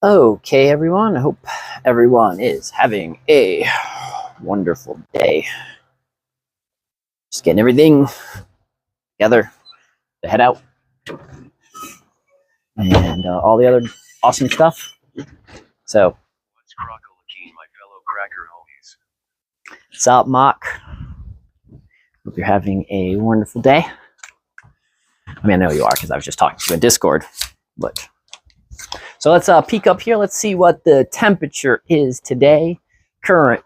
Okay, everyone. I hope everyone is having a wonderful day. Just getting everything together to head out. And all the other awesome stuff. So, what's up, Mock? Hope you're having a wonderful day. I mean, I know you are because I was just talking to you in Discord. But so let's peek up here. Let's see what the temperature is today. Current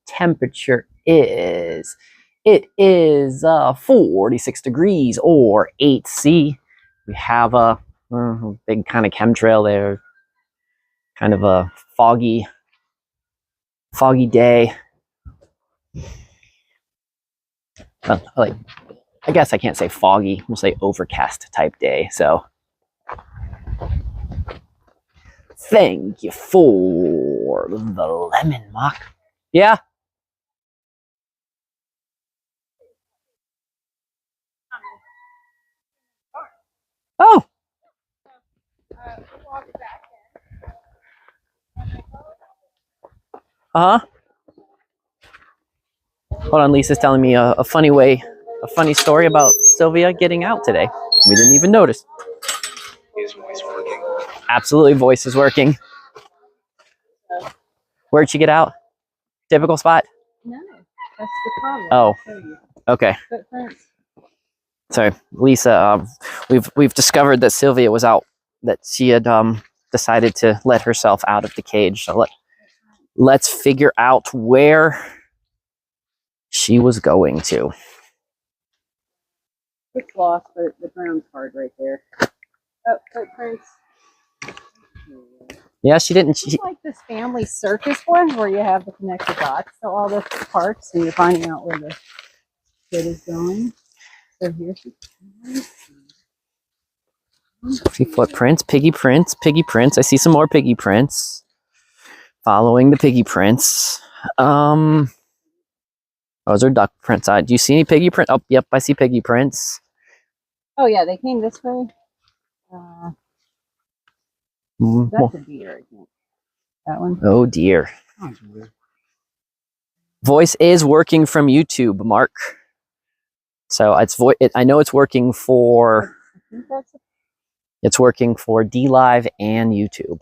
temperature is 46 degrees or 8C. We have a big kind of chemtrail there. Kind of a foggy day. Well, I guess I can't say foggy. We'll say overcast type day. So thank you for the lemon, Mock. Yeah. Oh. Uh-huh. Hold on, Lisa's telling me a funny story about Sylvia getting out today. We didn't even notice. Is voice working? Absolutely, voice is working. Where'd she get out? Typical spot? No, that's the problem. Oh, okay. Sorry, Lisa. We've discovered that Sylvia was out. That she had decided to let herself out of the cage. So let's figure out where she was going to. It's lost, but the brown card right there. Oh, footprints. Yeah, she didn't. It's like this family circus one where you have the connected dots to all the parts and you're finding out where the kid is going. So here she comes. See footprints, piggy prints. I see some more piggy prints. Following the piggy prints. Those are duck prints. Do you see any piggy print? Oh, yep, I see piggy prints. Oh yeah, they came this way. That's a deer, I think. That one. Oh dear. Oh, dear. Voice is working from YouTube, Mark. So I know it's working for. I think that's It's working for DLive and YouTube.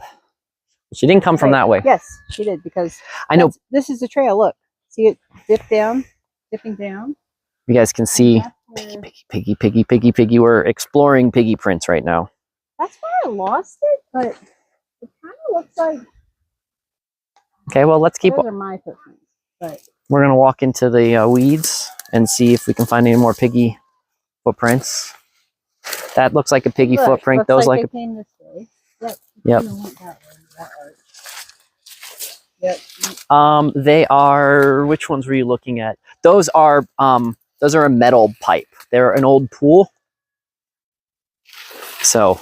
She didn't come from that way. Yes, she did, because I know. this is the trail. Look, see it dipping down. You guys can see Piggy. We're exploring piggy prints right now. That's why I lost it, but it kind of looks like. Okay, well, let's keep. Those are my footprints, but we're gonna walk into the weeds and see if we can find any more piggy footprints. That looks like a piggy footprint. Those like came this way. Yep. Yep. They are. Which ones were you looking at? Those are a metal pipe. They're an old pool. So.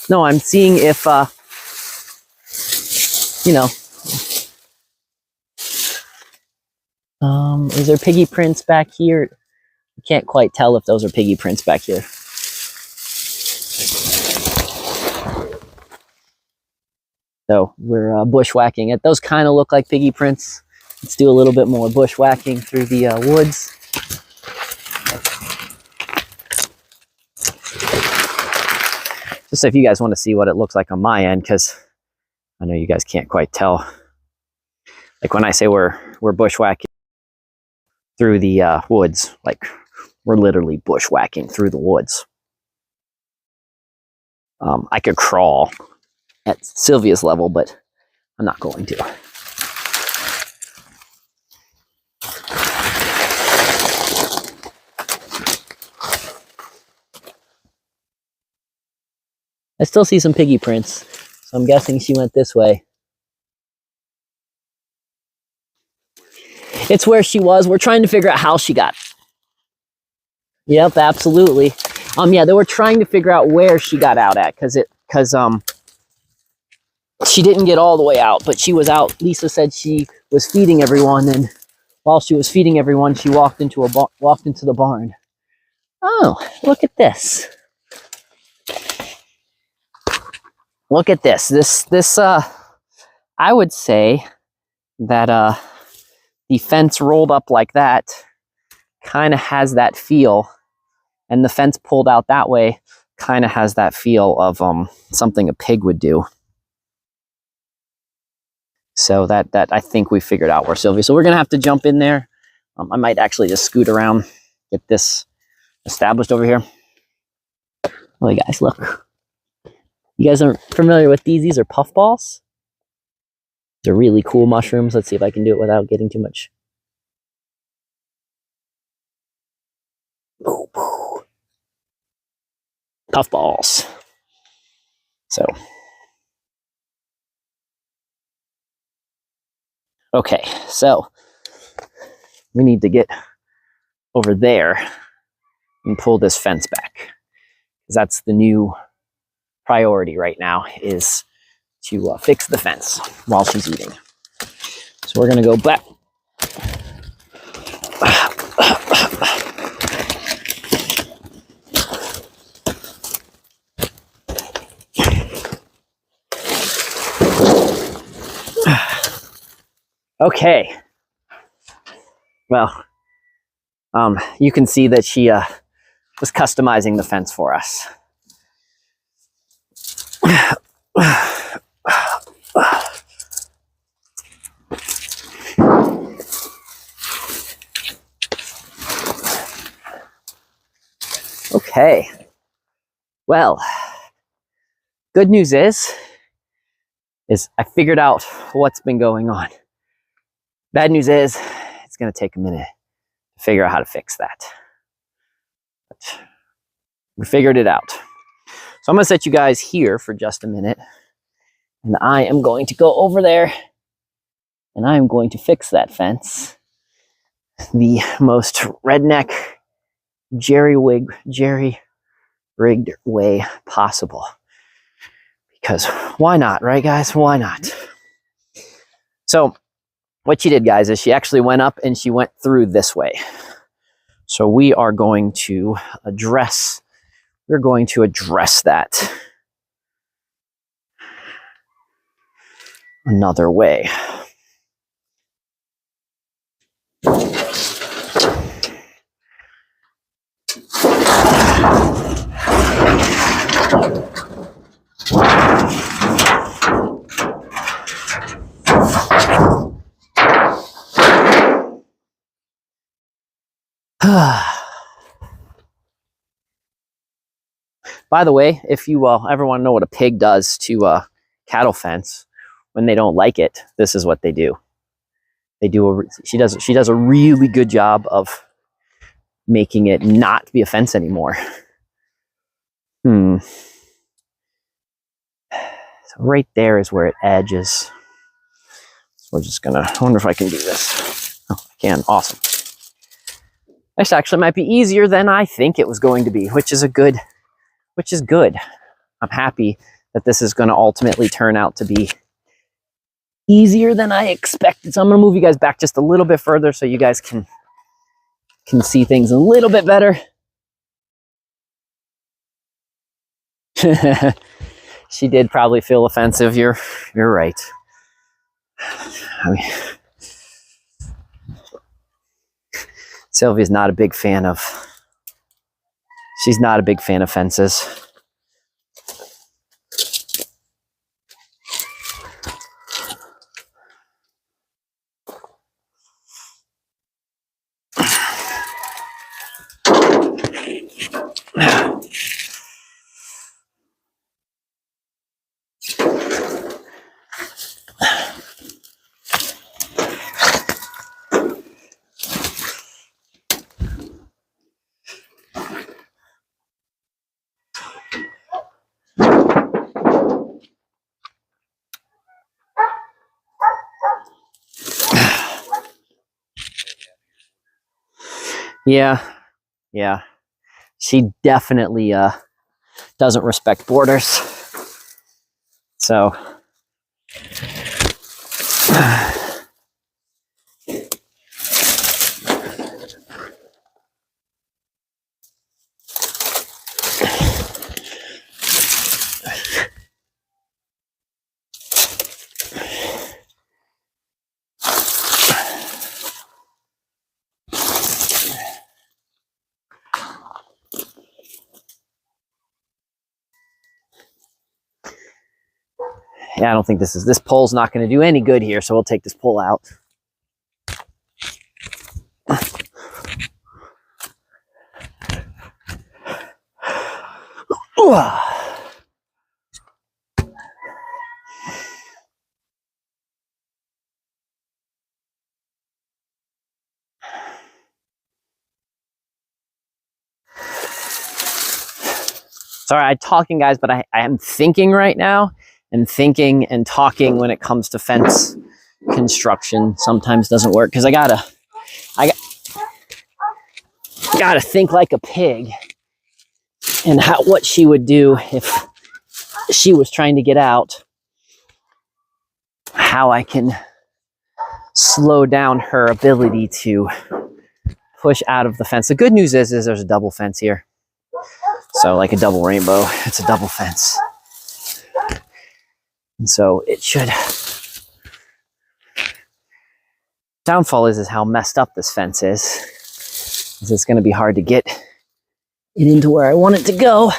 No, I'm seeing if, you know, is there piggy prints back here? I can't quite tell if those are piggy prints back here. So we're bushwhacking it. Those kind of look like piggy prints. Let's do a little bit more bushwhacking through the woods. Just if you guys want to see what it looks like on my end, because I know you guys can't quite tell. Like when I say we're bushwhacking through the woods, like we're literally bushwhacking through the woods. I could crawl at Sylvia's level, but I'm not going to. I still see some piggy prints, so I'm guessing she went this way. It's where she was. We're trying to figure out how she got. Yep, absolutely. Yeah, they were trying to figure out where she got out at, because she didn't get all the way out, but she was out. Lisa said she was feeding everyone, and while she was feeding everyone, she walked into the barn. Oh, look at this. Look at this. This I would say that the fence rolled up like that kind of has that feel, and the fence pulled out that way kind of has that feel of something a pig would do. So that I think we figured out where Sylvia. So we're gonna have to jump in there. I might actually just scoot around, get this established over here. Oh, you guys, look. You guys aren't familiar with these? These are puffballs. They're really cool mushrooms. Let's see if I can do it without getting too much. Puffballs. So. Okay, so we need to get over there and pull this fence back, because that's the new priority right now, is to fix the fence while she's eating. So we're gonna go back. Okay. Well, you can see that she was customizing the fence for us. Okay. Well, good news is I figured out what's been going on. Bad news is it's going to take a minute to figure out how to fix that. But we figured it out. So I'm going to set you guys here for just a minute, and I am going to go over there and I am going to fix that fence the most redneck, jerry-rigged way possible. Because why not, right guys? Why not? So what she did, guys, is she actually went up and she went through this way. So we are going to address, that another way. By the way, if you ever want to know what a pig does to a cattle fence when they don't like it, this is what they do. She does a really good job of making it not be a fence anymore. So right there is where it edges. So we're just gonna, I wonder if I can do this. Oh, I can. Awesome. This actually might be easier than I think it was going to be, which is good. I'm happy that this is going to ultimately turn out to be easier than I expected. So I'm going to move you guys back just a little bit further so you guys can see things a little bit better. She did probably feel offensive. You're right. I mean, Sylvia's not a big fan of. She's not a big fan of fences. Yeah. She definitely doesn't respect borders. So yeah, I don't think this pole's not going to do any good here, so we'll take this pole out. Sorry, I'm talking, guys, but I am thinking right now, and thinking and talking when it comes to fence construction sometimes doesn't work because I gotta think like a pig and what she would do if she was trying to get out, how I can slow down her ability to push out of the fence. The good news is there's a double fence here. So like a double rainbow, it's a double fence. And so it should. Downfall is how messed up this fence is. It's going to be hard to get it into where I want it to go.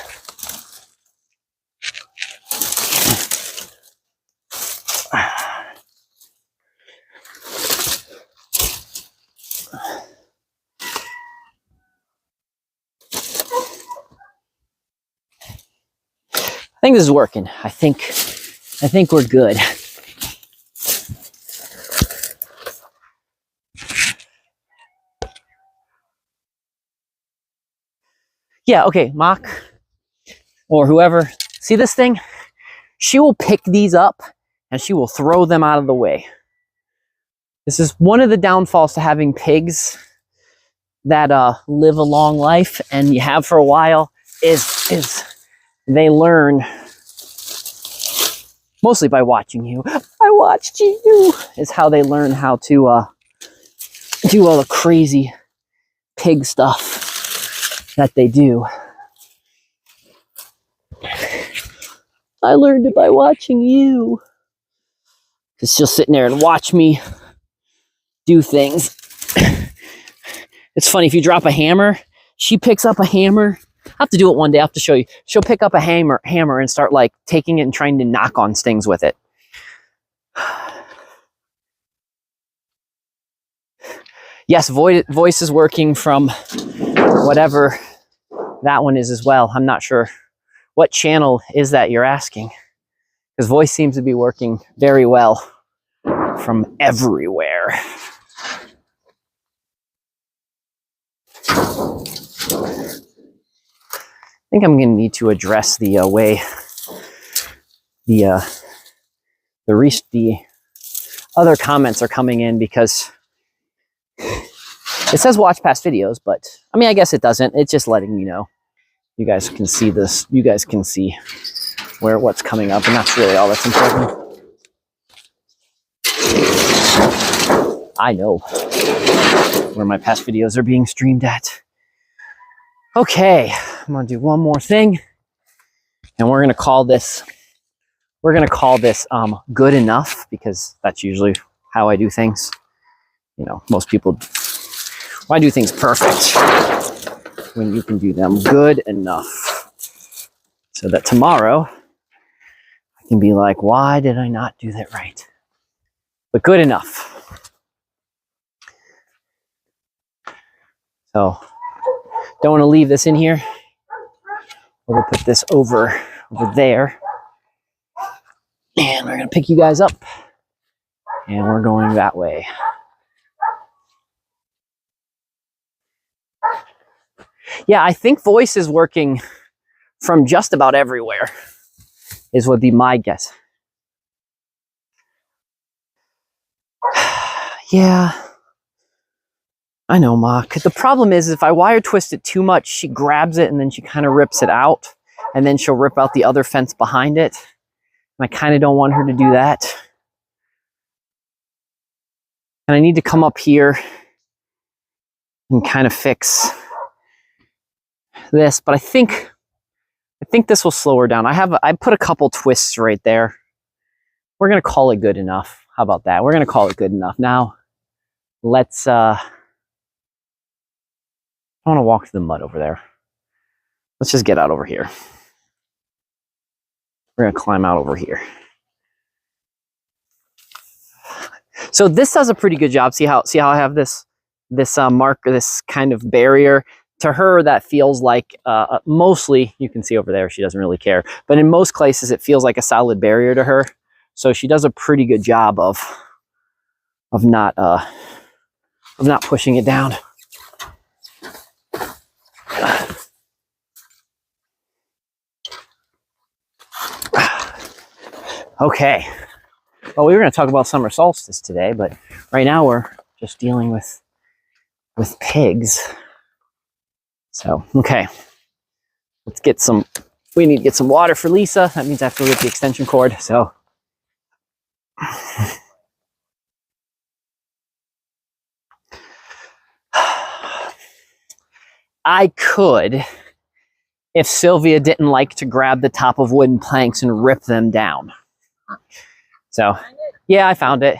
I think this is working. I think we're good. Yeah, okay, Mock or whoever, see this thing? She will pick these up and she will throw them out of the way. This is one of the downfalls to having pigs that live a long life and you have for a while is they learn Mostly by watching you. I watched you is how they learn how to do all the crazy pig stuff that they do. I learned it by watching you. Because she'll sit in there and watch me do things. It's funny, if you drop a hammer, she picks up a hammer. I have to do it one day. I have to show you. She'll pick up a hammer and start like taking it and trying to knock on things with it. Yes, voice is working from whatever that one is as well. I'm not sure what channel is that you're asking, because voice seems to be working very well from everywhere. I think I'm going to need to address the way the other comments are coming in, because it says watch past videos, but I mean, I guess it doesn't. It's just letting me know. You guys can see this. You guys can see what's coming up, and that's really all that's important. I know where my past videos are being streamed at. Okay, I'm gonna do one more thing, and we're gonna call this good enough, because that's usually how I do things. You know, most people, why do things perfect when you can do them good enough, so that tomorrow I can be like, why did I not do that right? But good enough. So don't want to leave this in here. We'll put this over there, and we're gonna pick you guys up, and we're going that way. Yeah, I think voice is working from just about everywhere, would be my guess. Yeah, I know, Ma. The problem is, if I wire twist it too much, she grabs it and then she kind of rips it out, and then she'll rip out the other fence behind it. And I kind of don't want her to do that. And I need to come up here and kind of fix this, but I think this will slow her down. I put a couple twists right there. We're gonna call it good enough. How about that? We're gonna call it good enough. Now let's I want to walk through the mud over there. Let's just get out over here. We're gonna climb out over here. So this does a pretty good job. See how I have this marker, this kind of barrier. To her, that feels like mostly, you can see over there, she doesn't really care. But in most places, it feels like a solid barrier to her. So she does a pretty good job of not pushing it down. Okay. Well, we were going to talk about summer solstice today, but right now we're just dealing with pigs. So, okay. Let's get some, we need to get some water for Lisa. That means I have to rip the extension cord, so. I could, if Sylvia didn't like to grab the top of wooden planks and rip them down. So, yeah, I found it.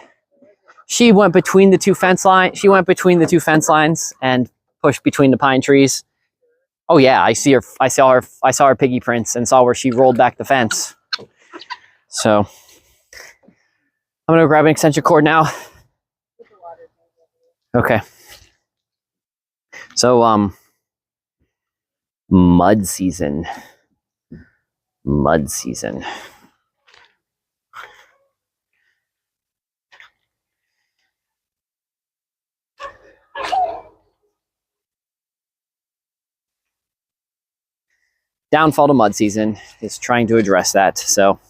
She went between the two fence lines. She went between the two fence lines and pushed between the pine trees. Oh yeah, I see her. I saw her piggy prints and saw where she rolled back the fence. So I'm gonna grab an extension cord now. Okay. So mud season. Mud season. Downfall to mud season is trying to address that. So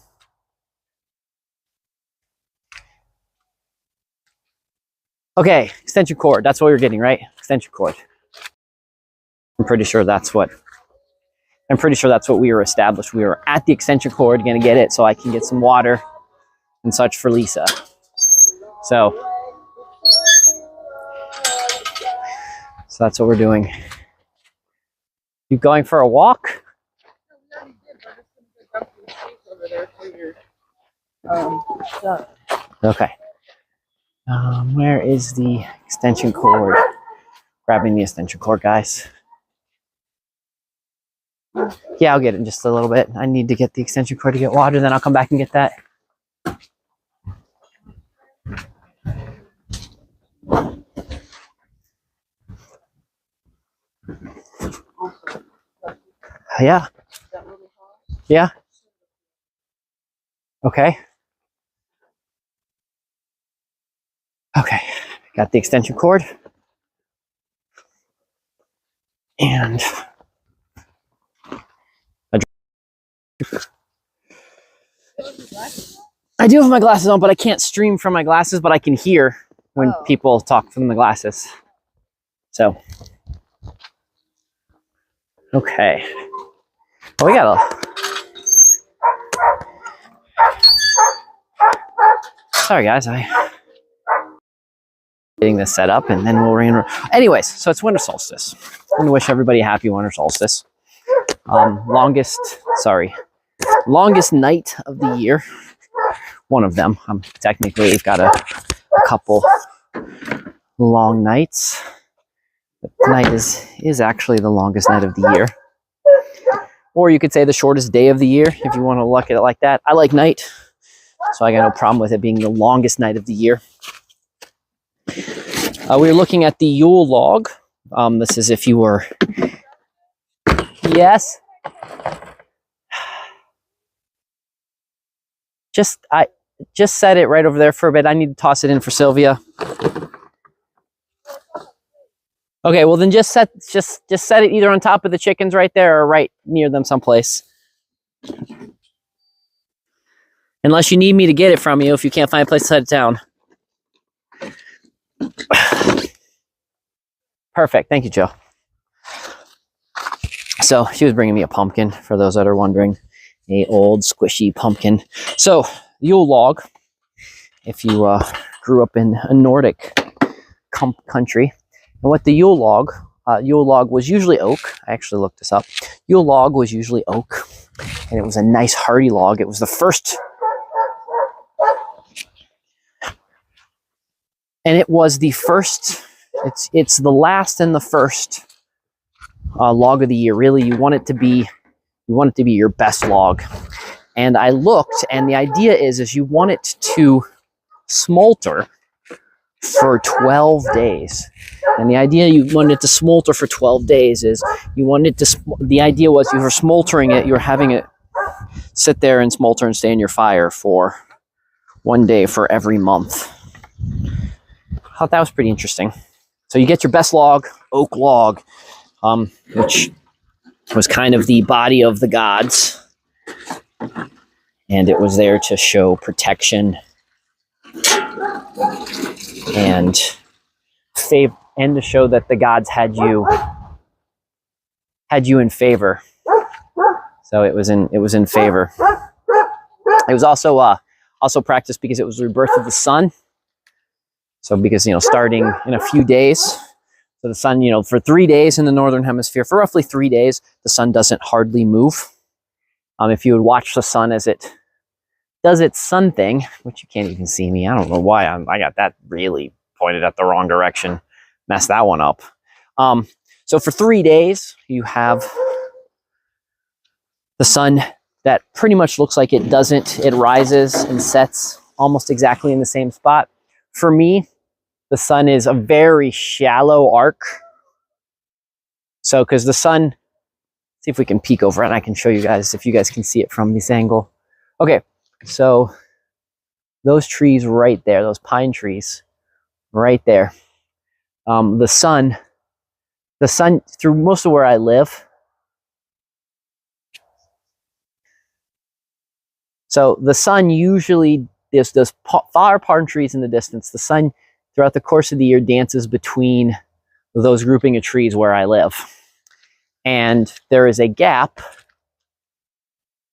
okay, extension cord. That's what we're getting, right? Extension cord. I'm pretty sure that's what we were established. We were at the extension cord, gonna get it so I can get some water and such for Lisa. So that's what we're doing. You going for a walk? Okay. Where is the extension cord? Grabbing the extension cord, guys. Yeah, I'll get it in just a little bit. I need to get the extension cord to get water, then I'll come back and get that. Yeah. Yeah. Okay. Okay. Got the extension cord. And I do have my glasses on, but I can't stream from my glasses, but I can hear when people talk from the glasses. So, okay. Oh, we got a... Sorry, guys. Getting this set up, and then we'll rain. Anyways, so it's winter solstice. I'm going to wish everybody a happy winter solstice. Longest night of the year. One of them. Technically, we've got a couple long nights. But tonight is actually the longest night of the year. Or you could say the shortest day of the year, if you want to look at it like that. I like night, so I got no problem with it being the longest night of the year. We're looking at the Yule log. This is if you were... Yes? Just set it right over there for a bit. I need to toss it in for Sylvia. Okay, well then just set it either on top of the chickens right there or right near them someplace. Unless you need me to get it from you if you can't find a place to set it down. Perfect. Thank you, Joe. So she was bringing me a pumpkin, for those that are wondering. A old squishy pumpkin. So Yule log, if you grew up in a Nordic country, and what the Yule log was usually oak. I actually looked this up. Yule log was usually oak, and it was a nice hardy log. It was the first, and it was the first. It's the last and the first log of the year. Really, you want it to be your best log. And I looked, and the idea is you want it to smolter for 12 days. And the idea you want it to smolter for 12 days is you want it to, the idea was you were smoldering it, you were having it sit there and smolter and stay in your fire for 1 day for every month. I thought that was pretty interesting. So you get your best log, oak log, which was kind of the body of the gods. And it was there to show protection and favor, and to show that the gods had you in favor. So it was in favor. It was also practiced because it was the rebirth of the sun. So because, starting in a few days, so the sun, for 3 days in the northern hemisphere, for roughly 3 days, the sun doesn't hardly move. If you would watch the sun as it does its sun thing, which you can't even see me. I don't know why I got that really pointed at the wrong direction. Messed that one up. So for 3 days, you have the sun that pretty much looks like it rises and sets almost exactly in the same spot. For me, the sun is a very shallow arc. So, because the sun, see if we can peek over it and I can show you guys if you guys can see it from this angle. Okay, so those trees right there, those pine trees right there, the sun through most of where I live. So the sun usually, there's those far pine trees in the distance. The sun throughout the course of the year dances between those grouping of trees where I live. And there is a gap.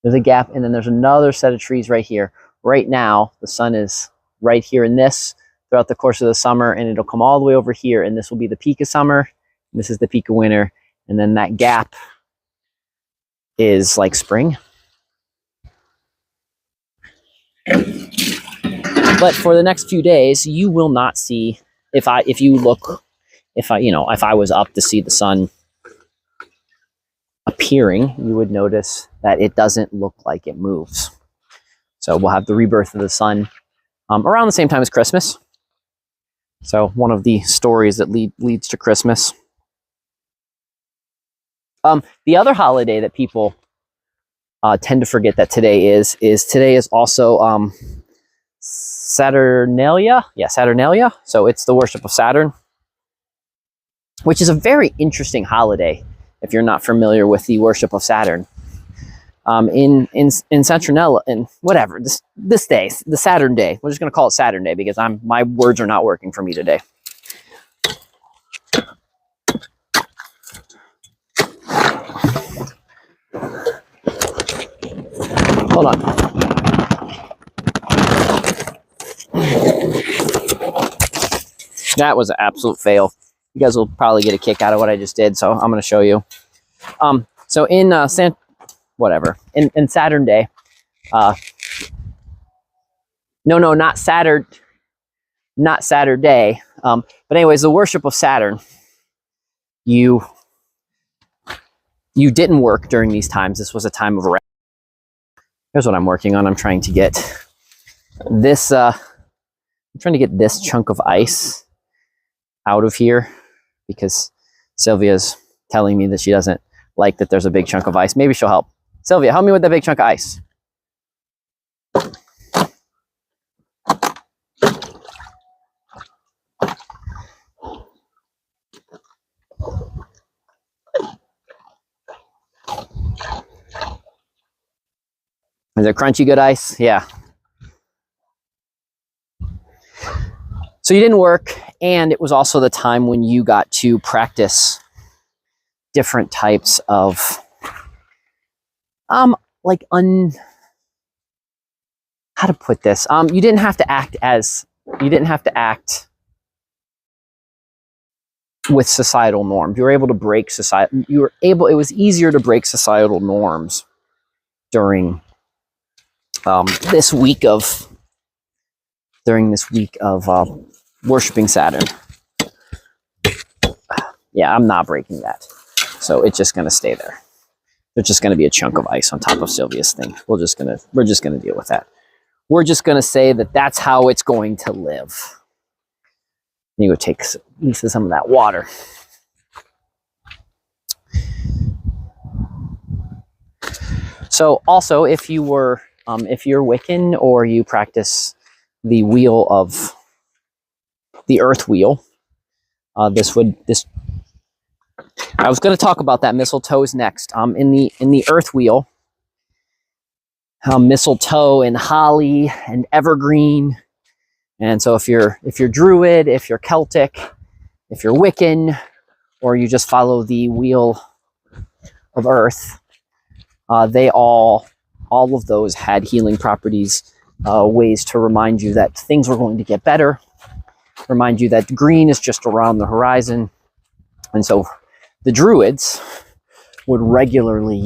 There's a gap, and then there's another set of trees right here. right now, the sun is right here in this throughout the course of the summer, and it'll come all the way over here, and this will be the peak of summer, and this is the peak of winter, and then that gap is like spring. But for the next few days, you will not see, if I was up to see the sun appearing, you would notice that it doesn't look like it moves. So we'll have the rebirth of the sun around the same time as Christmas. So one of the stories that leads to Christmas. The other holiday that people tend to forget that today is today is also Saturnalia. Yeah, Saturnalia. So it's the worship of Saturn, which is a very interesting holiday if you're not familiar with the worship of Saturn. In Saturnalia, and whatever, this day, the Saturn day, we're just going to call it Saturn day because my words are not working for me today. Hold on. That was an absolute fail. You guys will probably get a kick out of what I just did, so I'm going to show you. So in in Saturn day, no, not Saturday. But anyways, the worship of Saturn, you didn't work during these times. This was a time of rest. Here's what I'm working on. I'm trying to get this. I'm trying to get this chunk of ice out of here because Sylvia's telling me that she doesn't like that there's a big chunk of ice. Maybe she'll help. Sylvia, help me with that big chunk of ice. Is it crunchy good ice? Yeah. So you didn't work, and it was also the time when you got to practice different types of how to put this? You didn't have to act with societal norms. You were able to break society. It was easier to break societal norms during this week of worshiping Saturn. Yeah, I'm not breaking that. So it's just gonna stay there. There's just gonna be a chunk of ice on top of Sylvia's thing. We're just gonna deal with that. We're just gonna say that that's how it's going to live. You go take some of that water. So also, if you're Wiccan or you practice the earth wheel, I was going to talk about that. Mistletoe's next. In the earth wheel, mistletoe and holly and evergreen. And so if you're Druid, if you're Celtic, if you're Wiccan, or you just follow the wheel of earth, they all of those had healing properties, ways to remind you that things were going to get better, remind you that green is just around the horizon. And so the Druids would regularly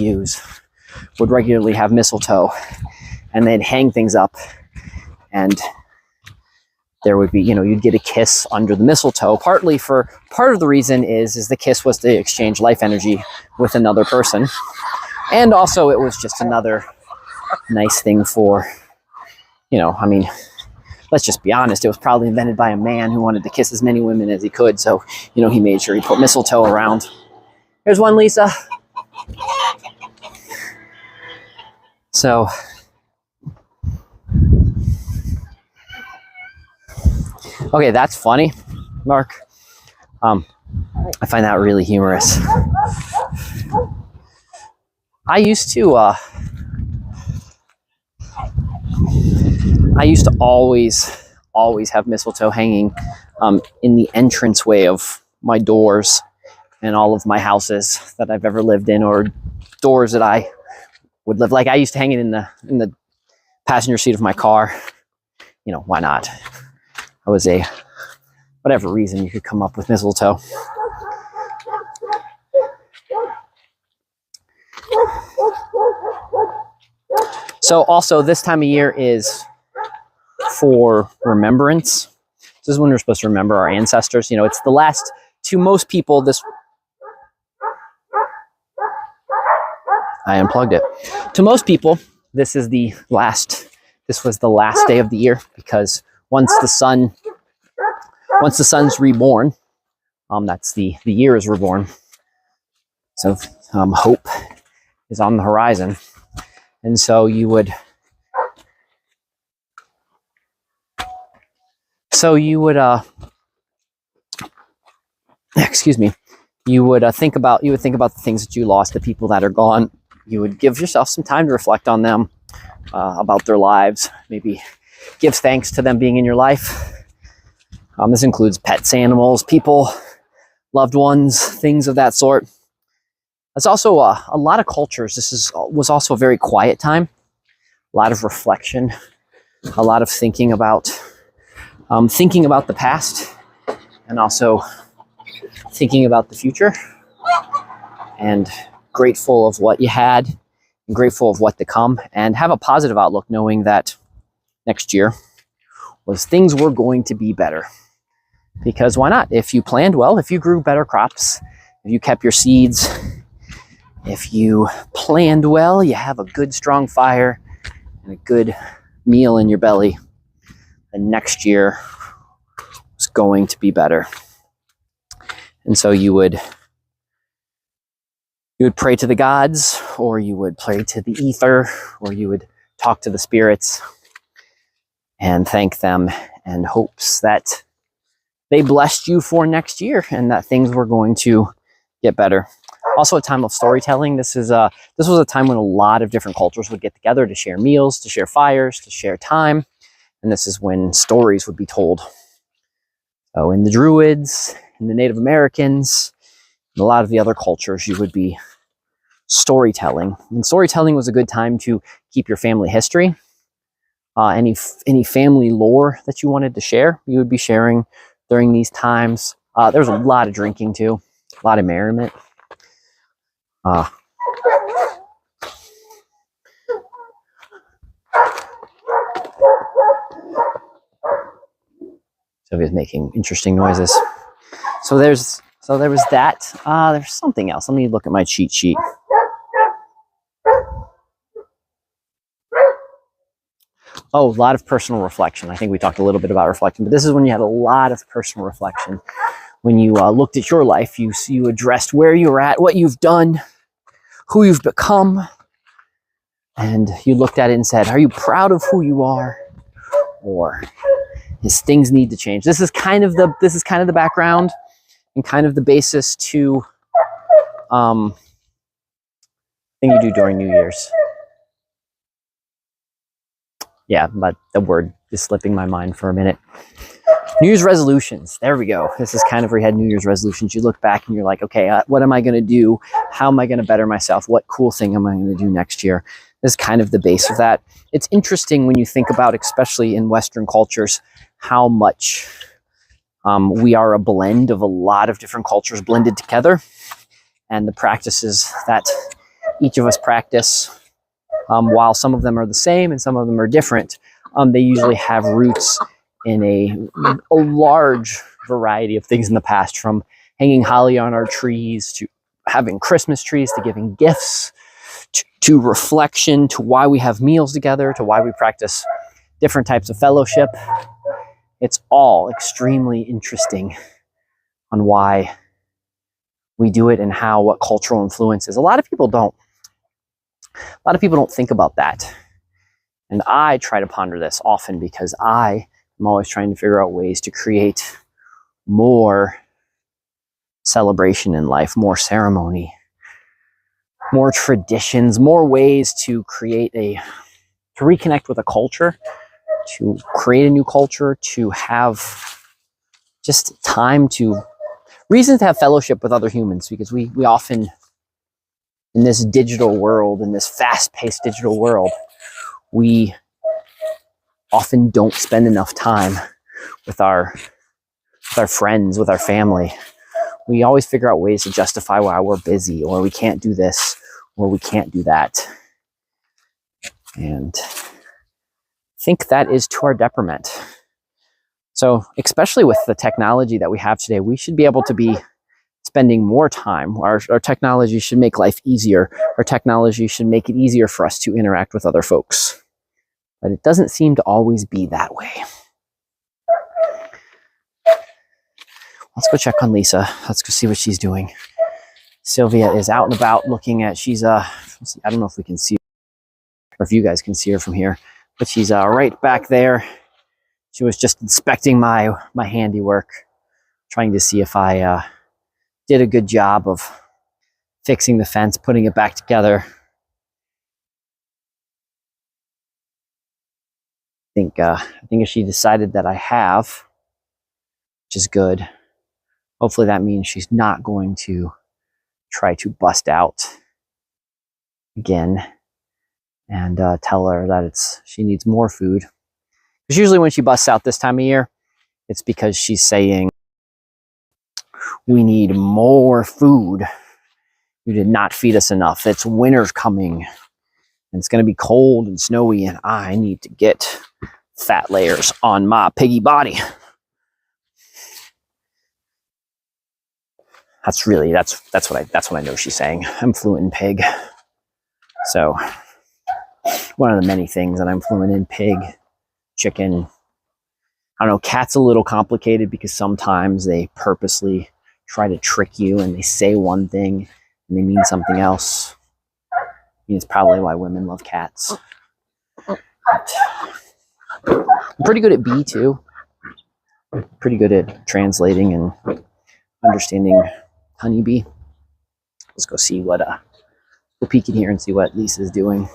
have mistletoe, and they'd hang things up, and there would be, you'd get a kiss under the mistletoe. Part of the reason is the kiss was to exchange life energy with another person. And also it was just another nice thing for, let's just be honest, it was probably invented by a man who wanted to kiss as many women as he could. So, he made sure he put mistletoe around. Here's one, Lisa. So, okay, that's funny, Mark. I find that really humorous. I used to always have mistletoe hanging in the entranceway of my doors and all of my houses that I've ever lived in, or doors that I would live. Like I used to hang it in the passenger seat of my car. You know, why not? I was whatever reason you could come up with mistletoe. So also this time of year is for remembrance. This is when we're supposed to remember our ancestors. You know, it's the last, to most people, I unplugged it. To most people, this was the last day of the year, because once the sun's reborn, that's the year is reborn. So hope is on the horizon. And so you would excuse me, you would think about the things that you lost, the people that are gone. You would give yourself some time to reflect on them, about their lives, maybe give thanks to them being in your life. This includes pets, animals, people, loved ones, things of that sort. It's also a lot of cultures. This was also a very quiet time, a lot of reflection, a lot of thinking about the past, and also thinking about the future, and grateful of what you had, and grateful of what to come, and have a positive outlook, knowing that next year things were going to be better. Because why not? If you planned well, if you grew better crops, if you kept your seeds, if you planned well, you have a good strong fire and a good meal in your belly, and next year was going to be better. And so you would pray to the gods, or you would pray to the ether, or you would talk to the spirits and thank them, and hopes that they blessed you for next year and that things were going to get better. Also a time of storytelling. This was a time when a lot of different cultures would get together to share meals, to share fires, to share time. And this is when stories would be told. So in the Druids, in the Native Americans, and a lot of the other cultures, you would be storytelling. And storytelling was a good time to keep your family history. Any family lore that you wanted to share, you would be sharing during these times. There's a lot of drinking too, a lot of merriment. Sylvia's making interesting noises. So there was that. There's something else. Let me look at my cheat sheet. Oh, a lot of personal reflection. I think we talked a little bit about reflection, but this is when you had a lot of personal reflection. When you looked at your life, you addressed where you were at, what you've done, who you've become, and you looked at it and said, are you proud of who you are, or is things need to change? This is kind of the background and kind of the basis to thing you do during New Year's. Yeah, but the word is slipping my mind for a minute. New Year's resolutions. There we go. This is kind of where you had New Year's resolutions. You look back and you're like, okay, what am I going to do? How am I going to better myself? What cool thing am I going to do next year? This is kind of the base of that. It's interesting when you think about, especially in Western cultures, how much we are a blend of a lot of different cultures blended together. And the practices that each of us practice, while some of them are the same and some of them are different, they usually have roots in a large variety of things in the past, from hanging holly on our trees, to having Christmas trees, to giving gifts, to reflection, to why we have meals together, to why we practice different types of fellowship. It's all extremely interesting on why we do it and what cultural influence is. A lot of people don't think about that. And I try to ponder this often, because I am always trying to figure out ways to create more celebration in life, more ceremony, more traditions, more ways to reconnect with a culture, to create a new culture, to have just reasons to have fellowship with other humans, because we often, in this digital world, in this fast-paced digital world, we often don't spend enough time with our friends, with our family. We always figure out ways to justify why we're busy, or we can't do this, or we can't do that. And I think that is to our detriment. So especially with the technology that we have today, we should be able to be spending more time. Our technology should make life easier. Our technology should make it easier for us to interact with other folks. But it doesn't seem to always be that way. Let's go check on Lisa. Let's go see what she's doing. Sylvia is out and about looking at, I don't know if we can see her, or if you guys can see her from here, but she's right back there. She was just inspecting my handiwork, trying to see if I did a good job of fixing the fence, putting it back together. I think she decided that I have, which is good. Hopefully that means she's not going to try to bust out again and tell her that she needs more food. Because usually when she busts out this time of year, it's because she's saying, we need more food. You did not feed us enough. It's winter's coming. And it's going to be cold and snowy, and I need to get fat layers on my piggy body. That's what I know she's saying. I'm fluent in pig. So one of the many things that I'm fluent in: pig, chicken. I don't know, cat's a little complicated because sometimes they purposely try to trick you and they say one thing and they mean something else. I mean, it's probably why women love cats. But I'm pretty good at bee too. I'm pretty good at translating and understanding honeybee. Let's go see what we'll peek in here and see what Lisa's doing.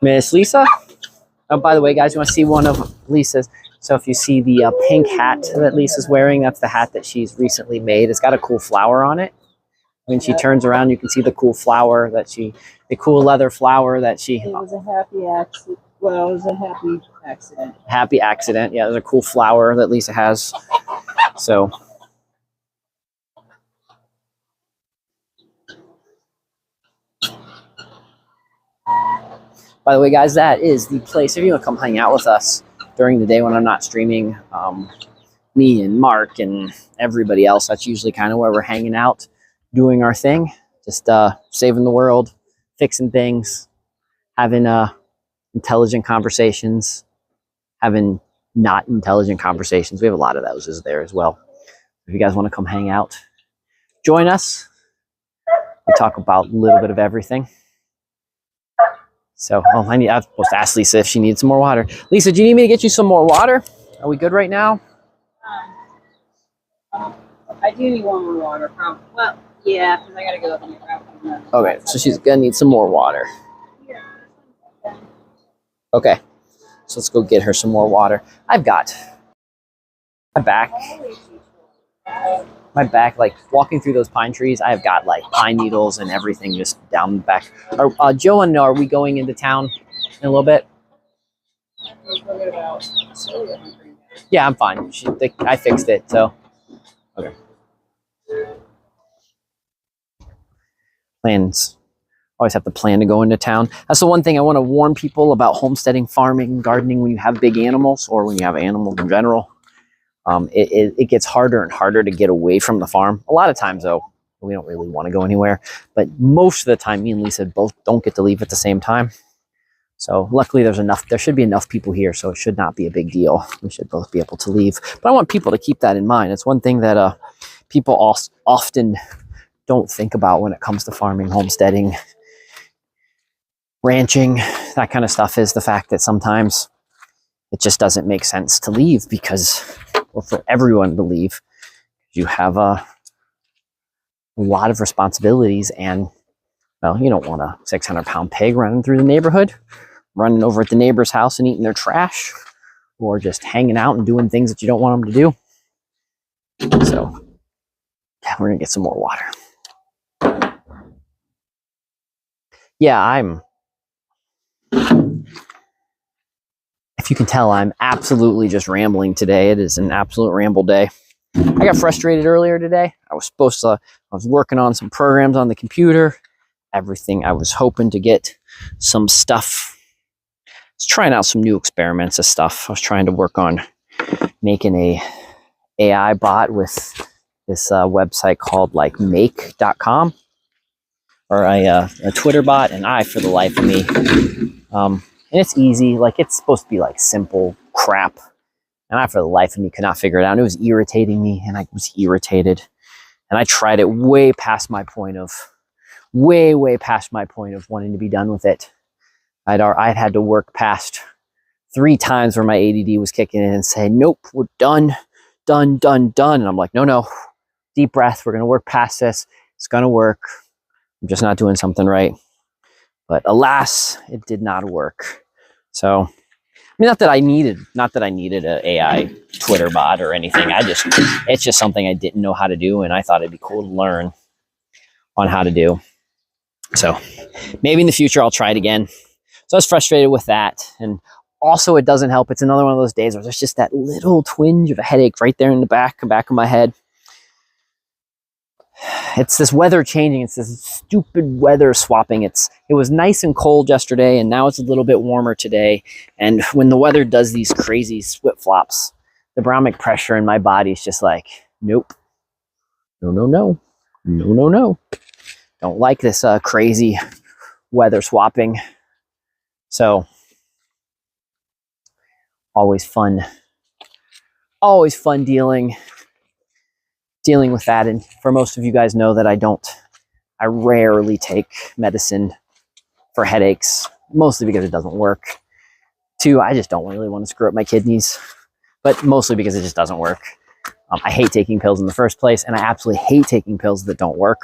Miss Lisa? Oh, by the way, guys, you want to see one of Lisa's? So if you see the pink hat that Lisa's wearing, that's the hat that she's recently made. It's got a cool flower on it. When she turns around, you can see the cool flower the cool leather flower that she... It was a happy accident. Well, it was a happy accident. Happy accident. Yeah, there's a cool flower that Lisa has. So... By the way, guys, that is the place. If you want to come hang out with us during the day when I'm not streaming, me and Mark and everybody else, that's usually kind of where we're hanging out, doing our thing, just saving the world, fixing things, having intelligent conversations, having not intelligent conversations. We have a lot of those there as well. If you guys want to come hang out, join us. We talk about a little bit of everything. So, I'm supposed to ask Lisa if she needs some more water. Lisa, do you need me to get you some more water? Are we good right now? I do need one more water. Well, yeah, because I gotta go up and grab. Okay, so she's gonna need some more water. Okay, so let's go get her some more water. I've got my back, like walking through those pine trees, I've got like pine needles and everything just down the back. Joe and are we going into town in a little bit? Yeah, I'm fine. I fixed it, so. Okay. Plans. Always have to plan to go into town. That's the one thing I want to warn people about homesteading, farming, gardening when you have big animals or when you have animals in general. It gets harder and harder to get away from the farm. A lot of times, though, we don't really want to go anywhere. But most of the time, me and Lisa both don't get to leave at the same time. So luckily, there should be enough people here, so it should not be a big deal. We should both be able to leave. But I want people to keep that in mind. It's one thing that people often don't think about when it comes to farming, homesteading, ranching, that kind of stuff, is the fact that sometimes it just doesn't make sense to leave or for everyone to leave. You have a lot of responsibilities, and well, you don't want a 600-pound pig running through the neighborhood, running over at the neighbor's house and eating their trash, or just hanging out and doing things that you don't want them to do. So yeah, we're gonna get some more water. yeah, if you can tell, I'm absolutely just rambling today. It is an absolute ramble day. I got frustrated earlier today. I was working on some programs on the computer, everything. I was hoping to get some stuff. I was trying out some new experiments of stuff. I was trying to work on making a AI bot with this website called like make.com, or a Twitter bot, and I, for the life of me, and it's easy, like it's supposed to be like simple crap, and I, for the life of me, could not figure it out. And it was irritating me, and I was irritated, and I tried it way past my point of wanting to be done with it. I'd had to work past 3 times where my ADD was kicking in and saying, nope, we're done. And I'm like, no, deep breath. We're going to work past this. It's going to work. I'm just not doing something right. But alas, it did not work. So, I mean, not that I needed an AI Twitter bot or anything. It's just something I didn't know how to do, and I thought it'd be cool to learn on how to do. So maybe in the future I'll try it again. So I was frustrated with that. And also, it doesn't help. It's another one of those days where there's just that little twinge of a headache right there in the back of my head. It's this weather changing. It's this stupid weather swapping. It was nice and cold yesterday, and now it's a little bit warmer today. And when the weather does these crazy flip-flops, the barometric pressure in my body is just like, nope. No. Don't like this crazy weather swapping. So, always fun dealing with that. And for most of you guys know that I rarely take medicine for headaches, mostly because it doesn't work. 2, I just don't really want to screw up my kidneys, but mostly because it just doesn't work. I hate taking pills in the first place, and I absolutely hate taking pills that don't work.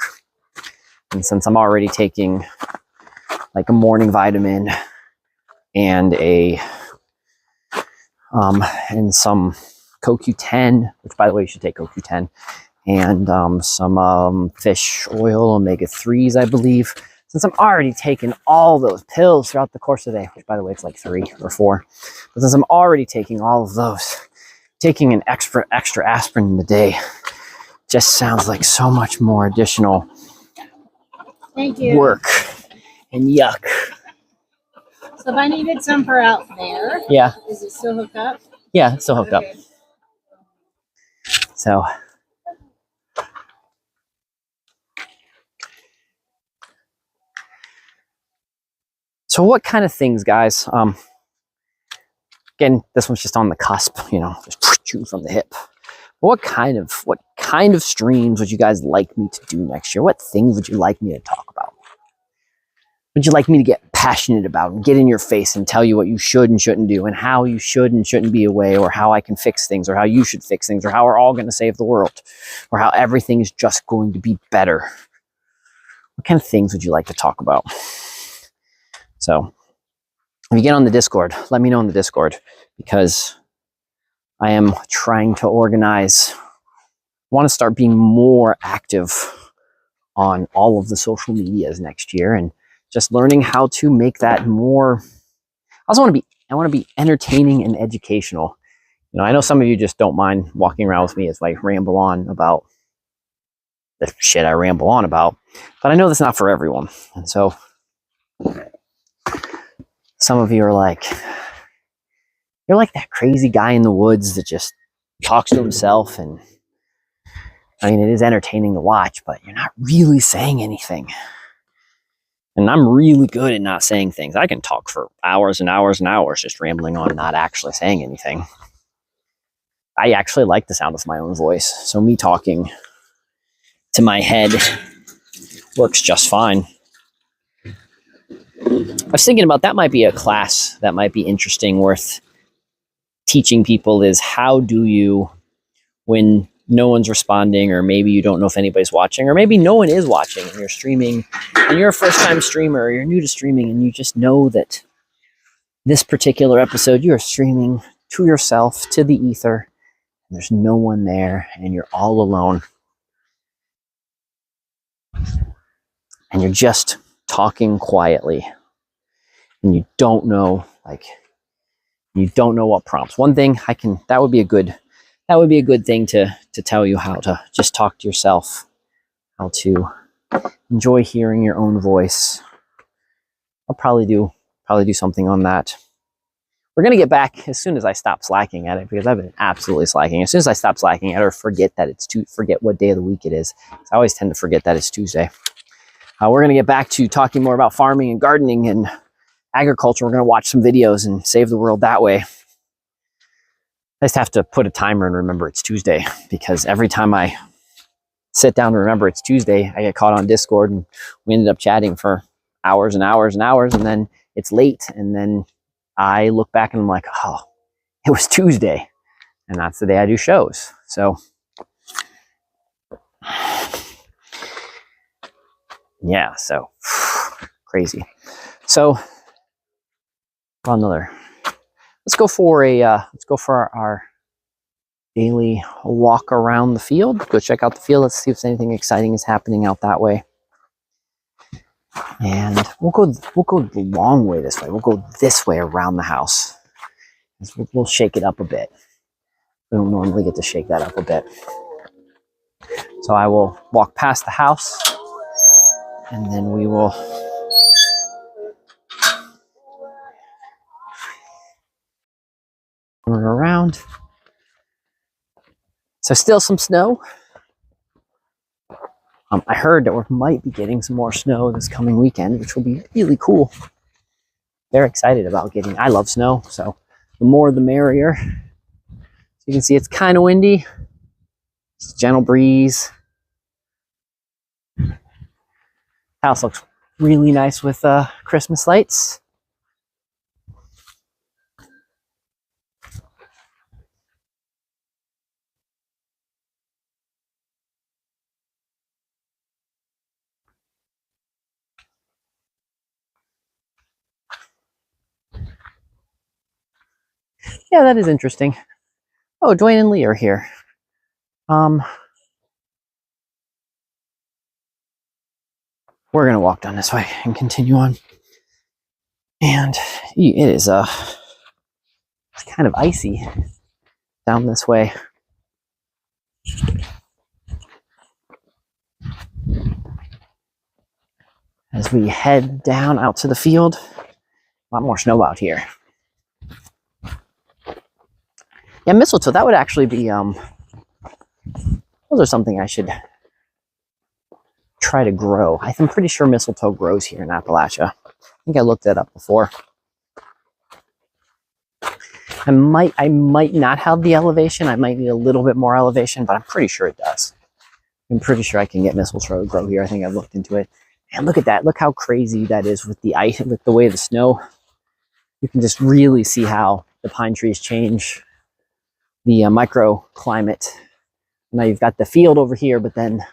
And since I'm already taking like a morning vitamin and and some CoQ10, which, by the way, you should take CoQ10, and some fish oil, omega-3s, I believe. Since I'm already taking all those pills throughout the course of the day, which, by the way, it's like 3 or 4, but since I'm already taking all of those, taking an extra aspirin in the day just sounds like so much more additional work and yuck. So if I needed some for out there, yeah, is it still hooked up? Yeah, it's still hooked up. So what kind of things, guys? Again, this one's just on the cusp, just shoot from the hip. What kind of streams would you guys like me to do next year? What things would you like me to talk about? Would you like me to get passionate about and get in your face and tell you what you should and shouldn't do, and how you should and shouldn't be away, or how I can fix things, or how you should fix things, or how we're all going to save the world, or how everything is just going to be better? What kind of things would you like to talk about? So if you get on the Discord, let me know in the Discord, because I am trying to organize, want to start being more active on all of the social medias next year, and just learning how to make that more. I want to be entertaining and educational. I know some of you just don't mind walking around with me as I ramble on about the shit I ramble on about, but I know that's not for everyone. And so some of you are like, you're like that crazy guy in the woods that just talks to himself, and I mean, it is entertaining to watch, but you're not really saying anything. And I'm really good at not saying things. I can talk for hours and hours and hours just rambling on, not actually saying anything. I actually like the sound of my own voice, so me talking to my head works just fine. I was thinking about that might be a class that might be interesting, worth teaching people, is how do you, when no one's responding, or maybe you don't know if anybody's watching, or maybe no one is watching and you're streaming and you're a first-time streamer, or you're new to streaming, and you just know that this particular episode you're streaming to yourself, to the ether, and there's no one there, and you're all alone, and you're just talking quietly and you don't know, like, you don't know what prompts. One thing that would be a good thing to tell you, how to just talk to yourself, how to enjoy hearing your own voice. I'll probably do something on that. We're gonna get back as soon as I stop slacking at it, because I've been absolutely slacking. As soon as I stop slacking at it, or forget what day of the week it is. I always tend to forget that it's Tuesday. We're gonna get back to talking more about farming and gardening and agriculture. We're gonna watch some videos and save the world that way. I just have to put a timer and remember it's Tuesday, because every time I sit down and remember it's Tuesday, I get caught on Discord and we ended up chatting for hours and hours and hours, and then it's late, and then I look back and I'm like, oh, it was Tuesday, and that's the day I do shows. So yeah, so crazy. So let's go for our daily walk around the field. Go check out the field. Let's see if anything exciting is happening out that way. And we'll go the long way this way. We'll go this way around the house. We'll shake it up a bit. We don't normally get to shake that up a bit. So I will walk past the house, and then we will turn around. So still some snow. I heard that we might be getting some more snow this coming weekend, which will be really cool. Very excited about getting. I love snow, so the more the merrier. So you can see it's kind of windy. It's a gentle breeze. House looks really nice with Christmas lights. Yeah, that is interesting. Oh, Dwayne and Lee are here. We're gonna walk down this way and continue on. And it is it's kind of icy down this way. As we head down out to the field, a lot more snow out here. Yeah, mistletoe, that would actually be, those are something I should try to grow. I'm pretty sure mistletoe grows here in Appalachia. I think I looked that up before. I might not have the elevation. I might need a little bit more elevation, but I'm pretty sure it does. I'm pretty sure I can get mistletoe to grow here. I think I've looked into it. And look at that. Look how crazy that is with the ice, with the way the snow. You can just really see how the pine trees change the microclimate. Now you've got the field over here, but then the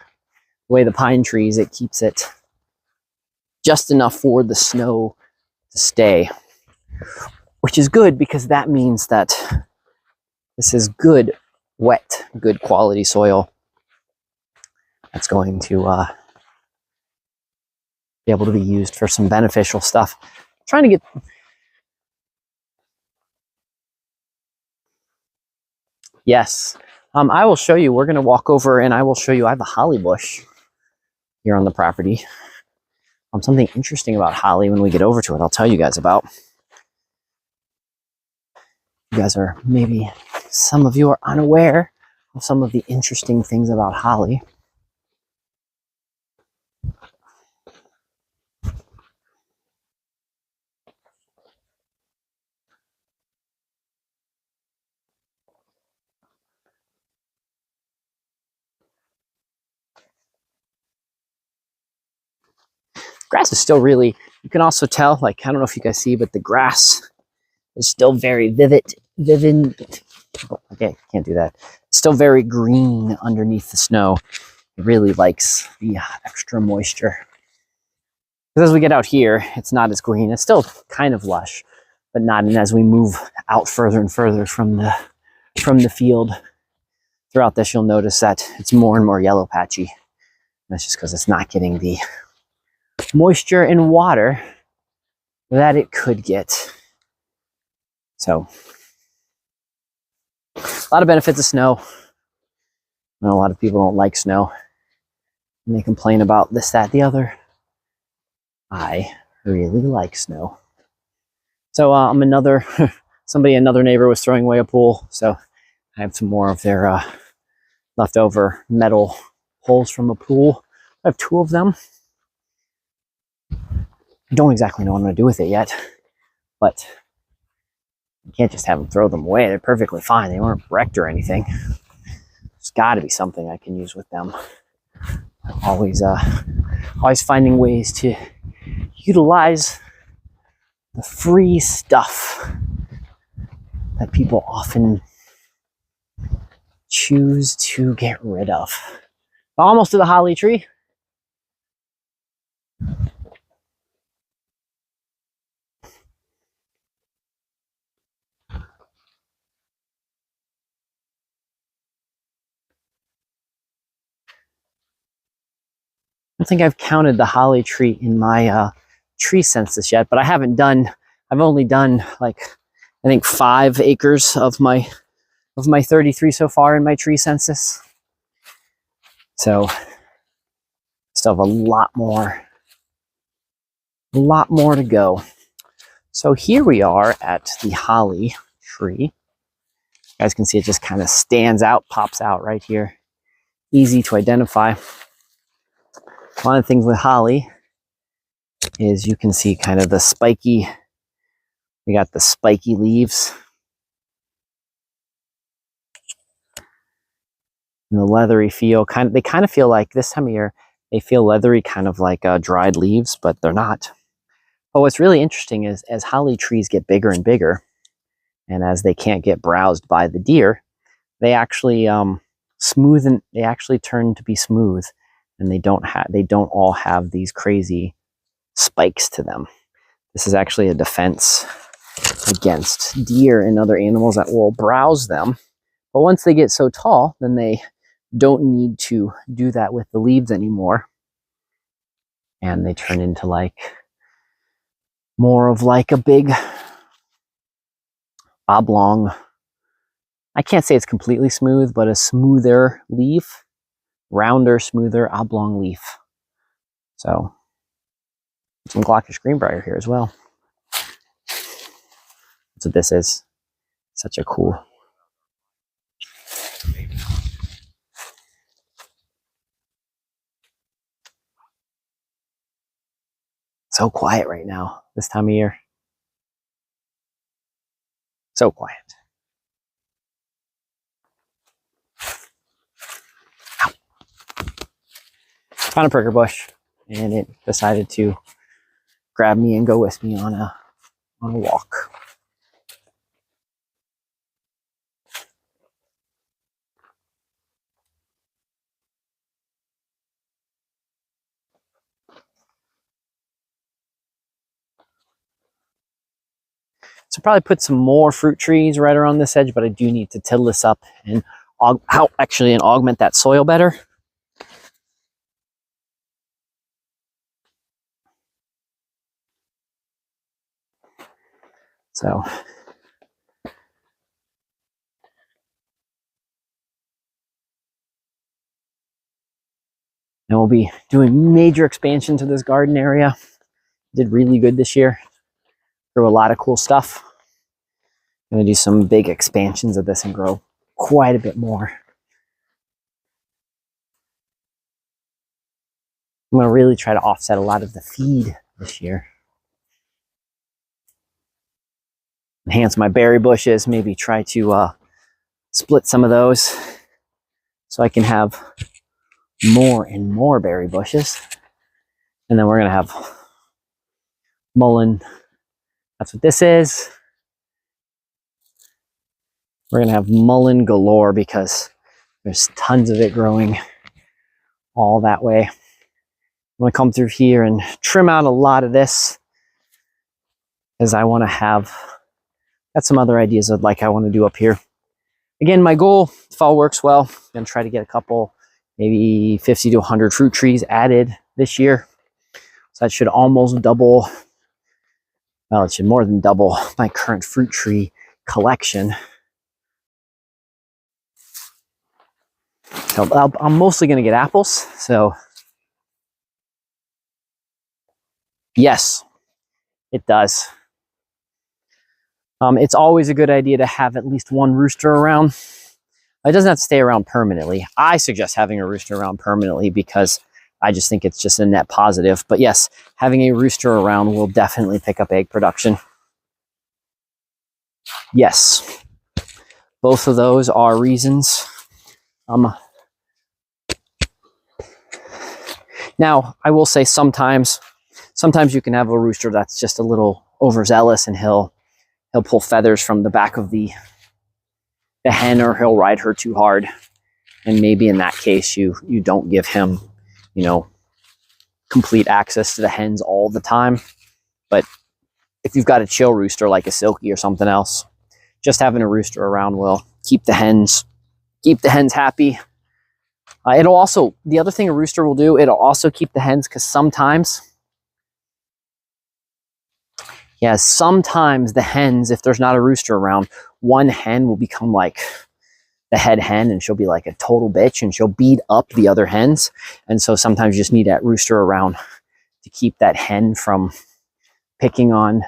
way the pine trees, it keeps it just enough for the snow to stay, which is good, because that means that this is good, wet, good quality soil that's going to be able to be used for some beneficial stuff. I'm trying to get... Yes. I will show you. We're going to walk over and I will show you. I have a holly bush here on the property. Something interesting about holly when we get over to it, I'll tell you guys about. You guys are, maybe some of you are unaware of some of the interesting things about holly. Grass is still really, you can also tell, like, I don't know if you guys see, but the grass is still very vivid. Okay, can't do that. It's still very green underneath the snow. It really likes the extra moisture. Because as we get out here, it's not as green. It's still kind of lush, but not. And as we move out further and further from the field, throughout this, you'll notice that it's more and more yellow patchy. That's just because it's not getting the moisture and water that it could get. So, a lot of benefits of snow. I know a lot of people don't like snow, and they complain about this, that, the other. I really like snow. So another neighbor was throwing away a pool, so I have some more of their leftover metal holes from a pool. I have 2 of them. I don't exactly know what I'm going to do with it yet, but you can't just have them throw them away. They're perfectly fine. They weren't wrecked or anything. There's got to be something I can use with them. I'm always finding ways to utilize the free stuff that people often choose to get rid of. Almost to the holly tree. I don't think I've counted the holly tree in my tree census yet, but I've only done like, I think 5 acres of my 33 so far in my tree census. So still have a lot more to go. So here we are at the holly tree. You guys can see it just kind of stands out, pops out right here. Easy to identify. One of the things with holly is you can see kind of the spiky, we got the spiky leaves. And the leathery feel, they kind of feel like this time of year, they feel leathery, kind of like dried leaves, but they're not. But what's really interesting is as holly trees get bigger and bigger, and as they can't get browsed by the deer, they actually smoothen. They actually turn to be smooth, and they don't all have these crazy spikes to them. This is actually a defense against deer and other animals that will browse them. But once they get so tall, then they don't need to do that with the leaves anymore, and they turn into like more of like a big oblong, I can't say it's completely smooth, but a smoother leaf, rounder, smoother, oblong leaf. So some Glockish greenbrier here as well. That's what this is. Such a cool. So quiet right now, this time of year. So quiet. Ow. Found a pricker bush, and it decided to grab me and go with me on a walk. So probably put some more fruit trees right around this edge, but I do need to till this up and augment that soil better. So and we'll be doing major expansion to this garden area. Did really good this year. Grew a lot of cool stuff. I'm gonna do some big expansions of this and grow quite a bit more. I'm gonna really try to offset a lot of the feed this year. Enhance my berry bushes, maybe try to split some of those so I can have more and more berry bushes. And then we're gonna have mullein. That's what this is. We're gonna have mullein galore because there's tons of it growing all that way. I'm gonna come through here and trim out a lot of this because I want to have, got some other ideas of like I want to do up here. Again, my goal, if all works well, I'm gonna try to get a couple, maybe 50 to 100 fruit trees added this year. So that should almost double, well, it should more than double my current fruit tree collection. So I'm mostly going to get apples. So yes, it does. It's always a good idea to have at least one rooster around. It doesn't have to stay around permanently. I suggest having a rooster around permanently because I just think it's just a net positive. But yes, having a rooster around will definitely pick up egg production. Yes, both of those are reasons. Now, I will say sometimes you can have a rooster that's just a little overzealous, and he'll pull feathers from the back of the hen, or he'll ride her too hard. And maybe in that case, you don't give him, you know, complete access to the hens all the time. But if you've got a chill rooster like a Silky or something else, just having a rooster around will keep the hens happy. It'll also, the other thing a rooster will do, it'll also keep the hens, because sometimes the hens, if there's not a rooster around, one hen will become like the head hen, and she'll be like a total bitch, and she'll beat up the other hens. And so sometimes you just need that rooster around to keep that hen from picking on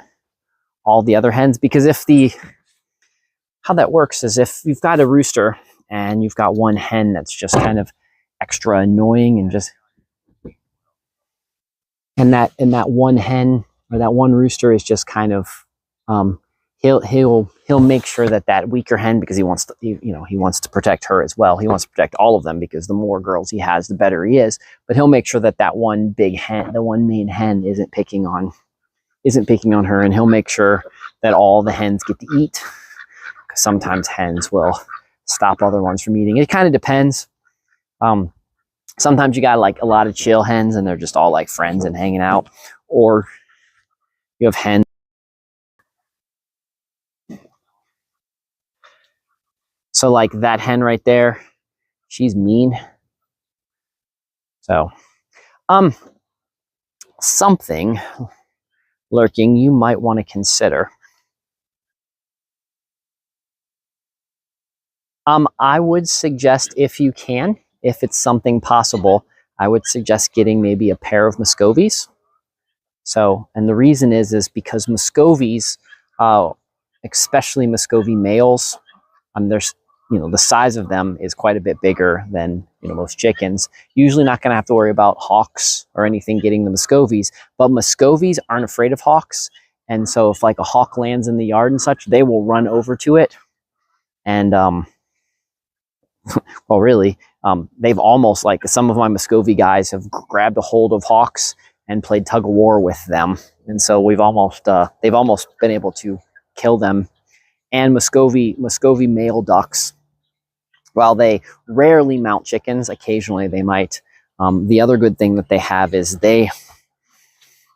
all the other hens. Because how that works is, if you've got a rooster and you've got one hen that's just kind of extra annoying, and that one hen or that one rooster is just kind of, he'll make sure that weaker hen, because he wants to protect her as well. He wants to protect all of them, because the more girls he has, the better he is. But he'll make sure that one big hen, the one main hen, isn't picking on her, and he'll make sure that all the hens get to eat. Because sometimes hens will stop other ones from eating. It kind of depends. Sometimes you got like a lot of chill hens, and they're just all like friends and hanging out, or you have hens. So like that hen right there, she's mean. So, something lurking you might want to consider. I would suggest, if you can, if it's something possible, I would suggest getting maybe a pair of Muscovies. So, and the reason is because Muscovies, especially Muscovy males, there's, the size of them is quite a bit bigger than, most chickens. Usually not going to have to worry about hawks or anything getting the Muscovies, but Muscovies aren't afraid of hawks. And so if like a hawk lands in the yard and such, they will run over to it. And, well, really, they've almost, like, some of my Muscovy guys have grabbed a hold of hawks and played tug of war with them. And so they've almost been able to kill them. And Muscovy male ducks, while they rarely mount chickens, occasionally they might. The other good thing that they have is they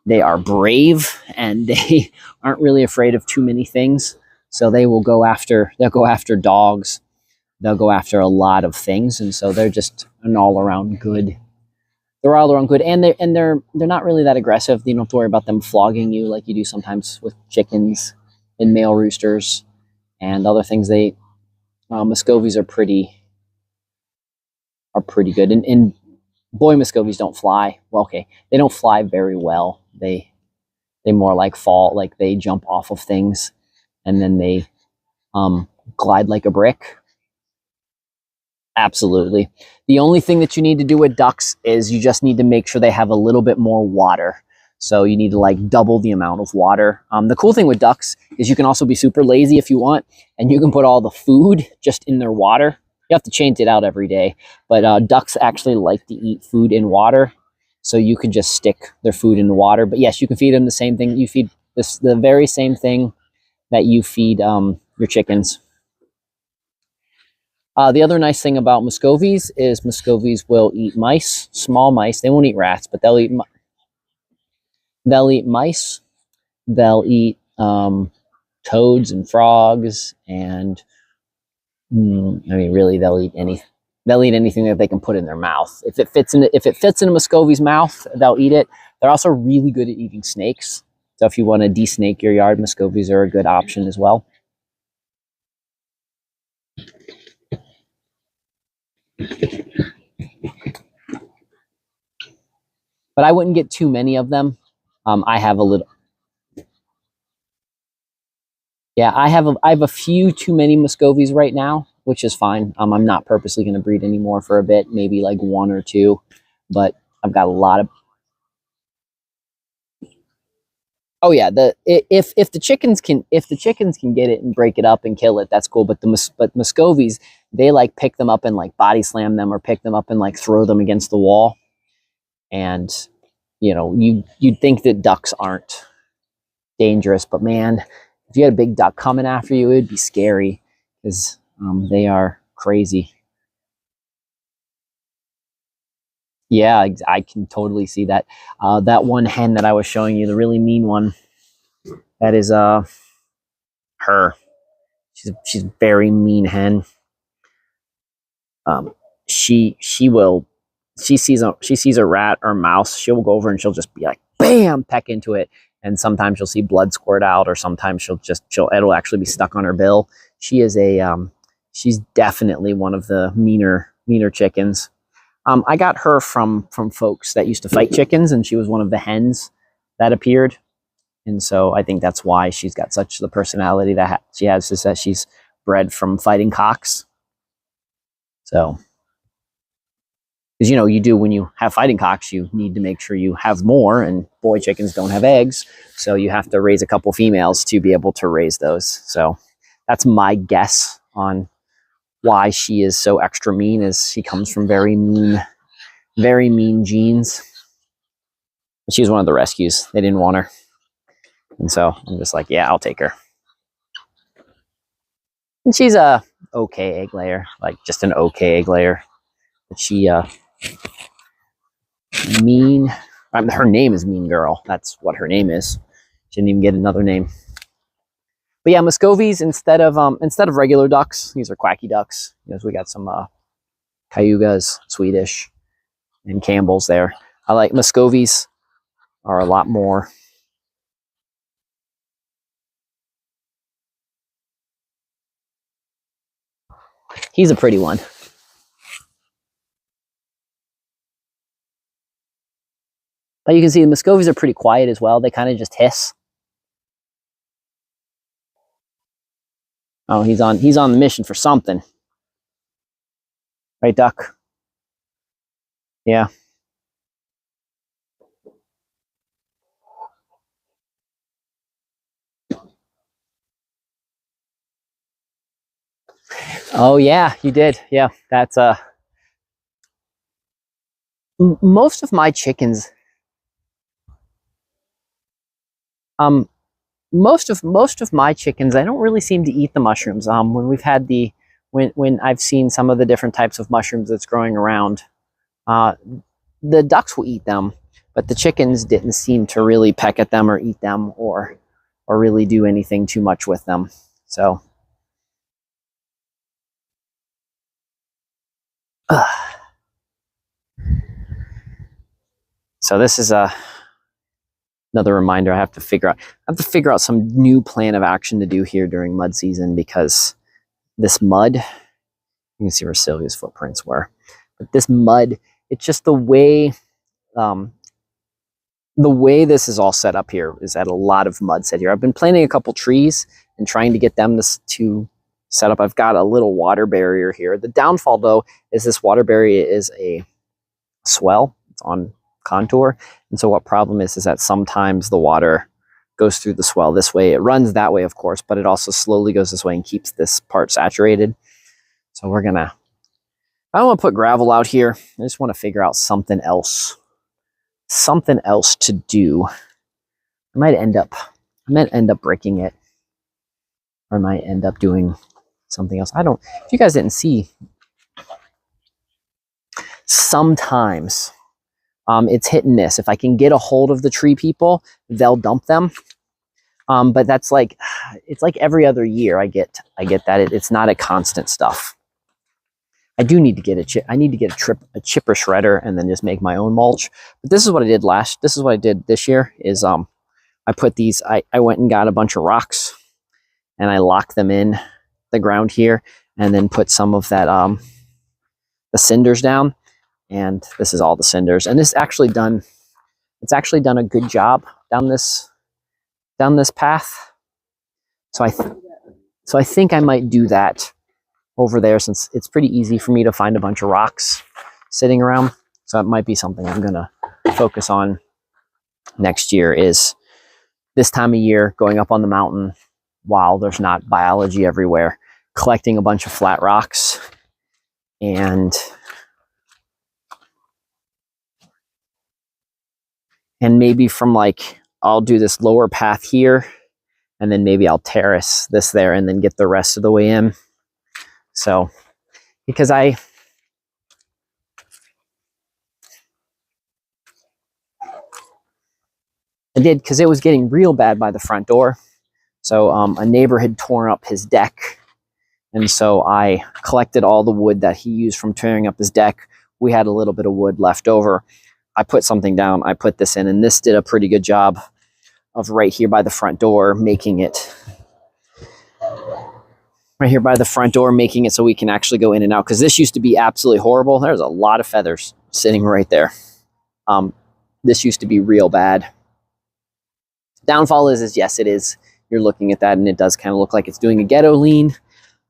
are brave, and they aren't really afraid of too many things. So they'll go after dogs. They'll go after a lot of things, and so they're just an all-around good. They're all around good, and they're not really that aggressive. You don't have to worry about them flogging you like you do sometimes with chickens and male roosters and other things. Muscovies are pretty good, and boy Muscovies don't fly. Well, okay, they don't fly very well. They more like fall, like they jump off of things, and then they glide like a brick. Absolutely. The only thing that you need to do with ducks is you just need to make sure they have a little bit more water. So you need to like double the amount of water. The cool thing with ducks is you can also be super lazy if you want, and you can put all the food just in their water. You have to change it out every day, but ducks actually like to eat food in water. So you can just stick their food in the water. But yes, you can feed them the same thing. You feed the very same thing that you feed your chickens. The other nice thing about Muscovies is Muscovies will eat mice, small mice. They won't eat rats, but they'll eat mice. They'll eat toads and frogs, and really, they'll eat anything that they can put in their mouth. If it fits in a Muscovie's mouth, they'll eat it. They're also really good at eating snakes. So if you want to de-snake your yard, Muscovies are a good option as well. But I wouldn't get too many of them. I have a little. Yeah, I have a few too many Muscovies right now, which is fine. I'm not purposely going to breed anymore for a bit, maybe like 1 or 2, but I've got a lot of. Oh yeah, if the chickens can get it and break it up and kill it, that's cool. But Muscovies, they like pick them up and like body slam them, or pick them up and like throw them against the wall. And you know, you'd think that ducks aren't dangerous, but man, if you had a big duck coming after you, it'd be scary, because they are crazy. Yeah, I can totally see that. That one hen that I was showing you, the really mean one, that is her. She's a very mean hen. She sees a rat or mouse, she'll go over and she'll just be like, bam, peck into it. And sometimes you'll see blood squirt out, or sometimes it'll actually be stuck on her bill. She is she's definitely one of the meaner chickens. I got her from folks that used to fight chickens, and she was one of the hens that appeared. And so I think that's why she's got such the personality that she has, is that she's bred from fighting cocks. So, because, you know, you do, when you have fighting cocks, you need to make sure you have more, and boy chickens don't have eggs. So you have to raise a couple females to be able to raise those. So that's my guess on why she is so extra mean, is she comes from very mean genes. She was one of the rescues. They didn't want her. And so I'm just like, yeah, I'll take her. And she's a okay egg layer, like just an okay egg layer. But she mean. Her name is Mean Girl. That's what her name is. She didn't even get another name. But yeah, Muscovies, instead of regular ducks, these are quacky ducks. You know, so we got some Cayugas, Swedish, and Campbells there. I like Muscovies are a lot more. He's a pretty one. But you can see the Muscovies are pretty quiet as well. They kind of just hiss. Oh, he's on the mission for something. Right, Duck? Yeah. Oh yeah, you did. Yeah, that's most of my chickens. Most of my chickens, I don't really seem to eat the mushrooms. When we've had when I've seen some of the different types of mushrooms that's growing around, the ducks will eat them, but the chickens didn't seem to really peck at them or eat them, or really do anything too much with them. So. So this is another reminder. I have to figure out some new plan of action to do here during mud season, because this mud, you can see where Sylvia's footprints were, but this mud, it's just the way this is all set up here is that a lot of mud set here. I've been planting a couple trees and trying to get them to set up. I've got a little water barrier here. The downfall, though, is this water barrier is a swell. It's on contour. And so what problem is that sometimes the water goes through the swell this way. It runs that way, of course, but it also slowly goes this way and keeps this part saturated. So I don't want to put gravel out here. I just want to figure out something else to do. I might end up breaking it, or I might end up doing something else. If you guys didn't see, sometimes it's hit and miss. If I can get a hold of the tree people, they'll dump them. But that's it's like every other year I get that it's not a constant stuff. I do need to get I need to get a chipper shredder and then just make my own mulch. But this is what I did this is what I did this year is I put these, I went and got a bunch of rocks and I locked them in the ground here and then put some of that the cinders down, and this is all the cinders, and it's actually done a good job down this path. So I think I might do that over there, since it's pretty easy for me to find a bunch of rocks sitting around. So it might be something I'm gonna focus on next year, is this time of year going up on the mountain while there's not biology everywhere, collecting a bunch of flat rocks and maybe from like, I'll do this lower path here and then maybe I'll terrace this there and then get the rest of the way in. So, because I did, because it was getting real bad by the front door. So a neighbor had torn up his deck, and so I collected all the wood that he used from tearing up his deck. We had a little bit of wood left over. I put something down, I put this in, and this did a pretty good job of right here by the front door, making it so we can actually go in and out, because this used to be absolutely horrible. There's a lot of feathers sitting right there. This used to be real bad. Downfall is yes, it is. You're looking at that and it does kind of look like it's doing a ghetto lean.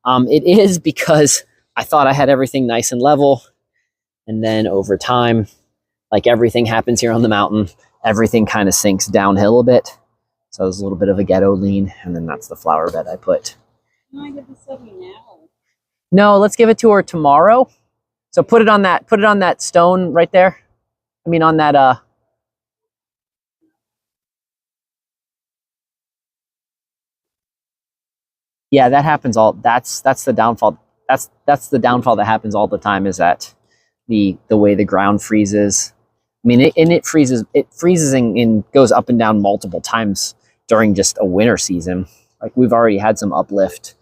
It is, because I thought I had everything nice and level, and then over time, like everything happens here on the mountain, everything kind of sinks downhill a bit. So there's a little bit of a ghetto lean, and then that's the flower bed I put. Can I give this to you now? No, let's give it to her tomorrow. So put it on that stone right there. I mean, on that yeah, that happens that's the downfall. That's the downfall that happens all the time, is that the way the ground freezes. I mean, it freezes and goes up and down multiple times during just a winter season. Like, we've already had some uplift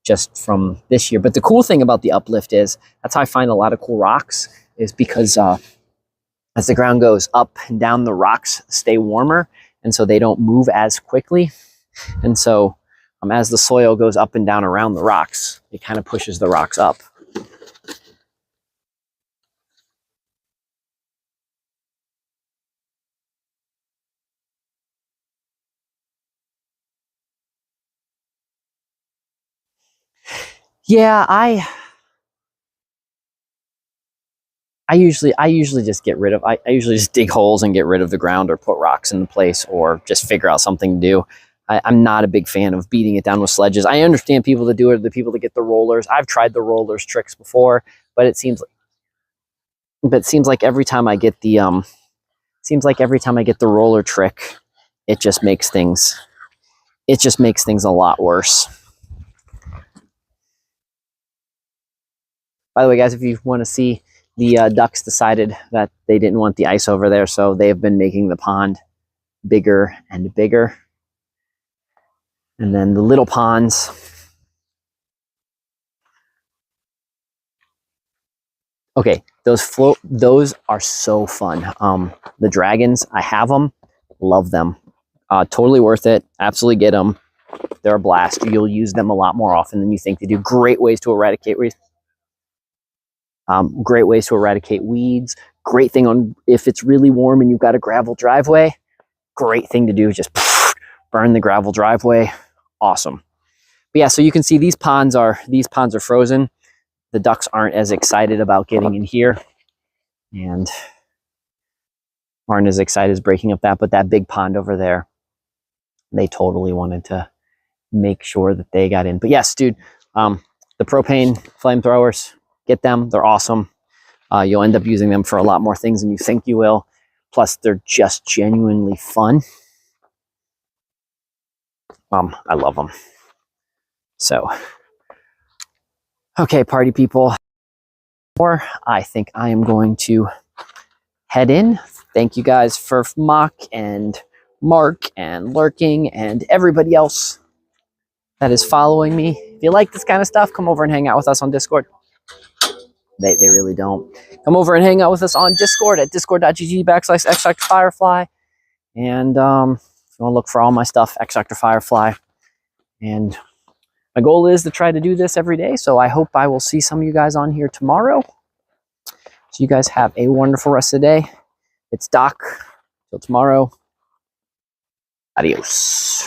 just from this year. But the cool thing about the uplift is, that's how I find a lot of cool rocks, is because as the ground goes up and down, the rocks stay warmer, and so they don't move as quickly. And so as the soil goes up and down around the rocks, it kind of pushes the rocks up. Yeah, I usually just get rid of, I usually just dig holes and get rid of the ground, or put rocks in the place, or just figure out something to do. I'm not a big fan of beating it down with sledges. I understand people that do it, the people that get the rollers. I've tried the rollers tricks before, but it seems like every time I get the roller trick, it just makes things a lot worse. By the way, guys, if you want to see, the ducks decided that they didn't want the ice over there, so they've been making the pond bigger and bigger. And then the little ponds. Okay, those are so fun. The dragons, I have them, love them. Totally worth it. Absolutely get them. They're a blast. You'll use them a lot more often than you think. They do great ways to eradicate weeds. Weeds. Great thing on if it's really warm and you've got a gravel driveway. Great thing to do. Just burn the gravel driveway. Awesome. But yeah, so you can see these ponds are frozen. The ducks aren't as excited about getting in here, and aren't as excited as breaking up that. But that big pond over there, they totally wanted to make sure that they got in. But yes, dude, the propane flamethrowers, get them. They're awesome. You'll end up using them for a lot more things than you think you will. Plus, they're just genuinely fun. I love them. So, okay, party people. I think I am going to head in. Thank you guys for Mock and Mark and Lurking and everybody else that is following me. If you like this kind of stuff, come over and hang out with us on Discord. They really don't. Come over and hang out with us on Discord at discord.gg/xfirefly. And if you want to look for all my stuff, xfirefly. And my goal is to try to do this every day. So I hope I will see some of you guys on here tomorrow. So you guys have a wonderful rest of the day. It's Doc. Till tomorrow. Adios.